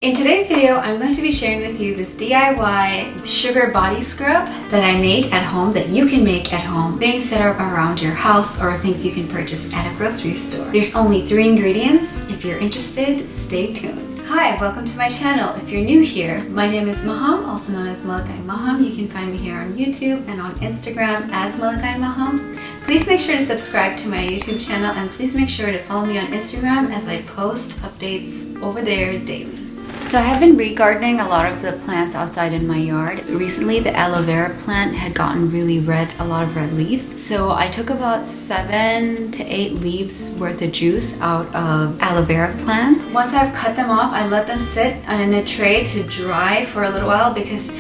In today's video, I'm going to be sharing with you this DIY sugar body scrub that I made at home, that you can make at home. Things that are around your house or things you can purchase at a grocery store. There's only 3 ingredients. If you're interested, stay tuned. Hi, welcome to my channel. If you're new here, my name is Maham, also known as Malika E Maham. You can find me here on YouTube and on Instagram as Malika E Maham. Please make sure to subscribe to my YouTube channel and please make sure to follow me on Instagram as I post updates over there daily. So I have been re-gardening a lot of the plants outside in my yard. Recently the aloe vera plant had gotten really red, a lot of red leaves. So I took about 7 to 8 leaves worth of juice out of aloe vera plant. Once I've cut them off, I let them sit in a tray to dry for a little while because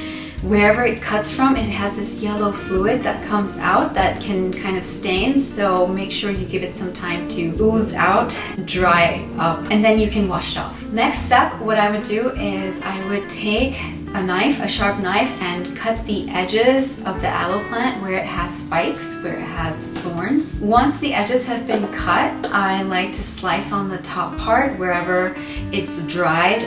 wherever it cuts from, it has this yellow fluid that comes out that can kind of stain, so make sure you give it some time to ooze out, dry up, and then you can wash it off. Next step, what I would do is I would take a knife, a sharp knife, and cut the edges of the aloe plant where it has spikes, where it has thorns. Once the edges have been cut, I like to slice on the top part wherever it's dried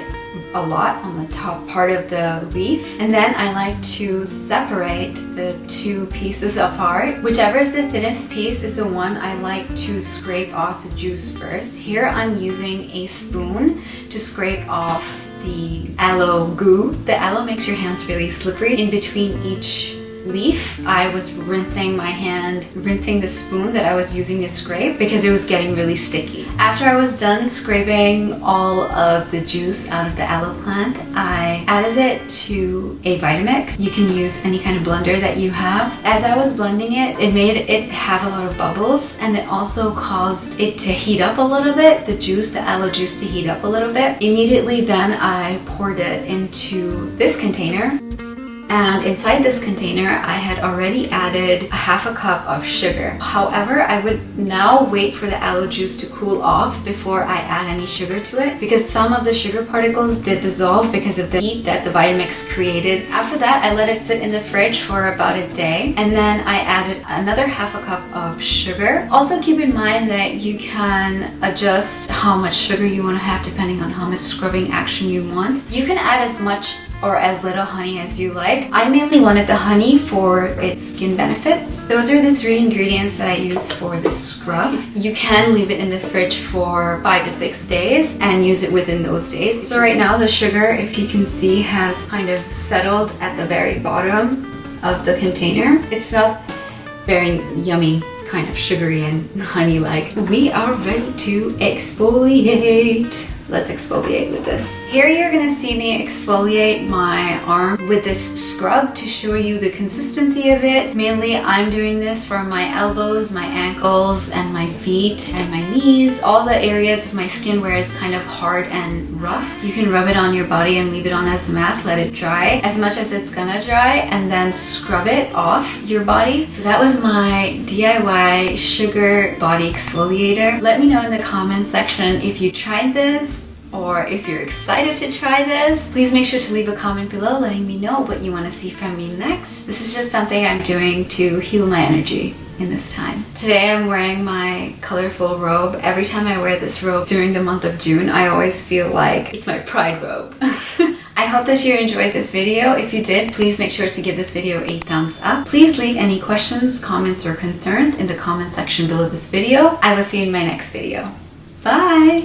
a lot on the top part of the leaf, and then I like to separate the 2 pieces apart. Whichever is the thinnest piece is the one I like to scrape off the juice first. Here I'm using a spoon to scrape off the aloe goo. The aloe makes your hands really slippery. In between each leaf, I was rinsing my hand, rinsing the spoon that I was using to scrape because it was getting really sticky. After I was done scraping all of the juice out of the aloe plant, I added it to a vitamix. You can use any kind of blender that you have. As I was blending it, it made it have a lot of bubbles, and it also caused it to heat up a little bit, the juice, the aloe juice to heat up a little bit. Immediately then I poured it into this container. And inside this container, I had already added a half a cup of sugar. However, I would now wait for the aloe juice to cool off before I add any sugar to it, because some of the sugar particles did dissolve because of the heat that the Vitamix created. After that, I let it sit in the fridge for about a day, and then I added another half a cup of sugar. Also keep in mind that you can adjust how much sugar you want to have depending on how much scrubbing action you want. You can add as much or as little honey as you like. I mainly wanted the honey for its skin benefits. Those are the 3 ingredients that I used for this scrub. You can leave it in the fridge for 5 to 6 days and use it within those days. So right now the sugar, if you can see, has kind of settled at the very bottom of the container. It smells very yummy, kind of sugary and honey-like. We are ready to exfoliate. Let's exfoliate with this. Here you're gonna see me exfoliate my arm with this scrub to show you the consistency of it. Mainly I'm doing this for my elbows, my ankles, and my feet, and my knees, all the areas of my skin where it's kind of hard and rough. You can rub it on your body and leave it on as a mask, let it dry as much as it's gonna dry, and then scrub it off your body. So that was my DIY sugar body exfoliator. Let me know in the comment section if you tried this, or if you're excited to try this. Please make sure to leave a comment below letting me know what you want to see from me next. This is just something I'm doing to heal my energy in this time. Today I'm wearing my colorful robe. Every time I wear this robe during the month of June, I always feel like it's my pride robe. I hope that you enjoyed this video. If you did, please make sure to give this video a thumbs up. Please leave any questions, comments, or concerns in the comment section below this video. I will see you in my next video. Bye!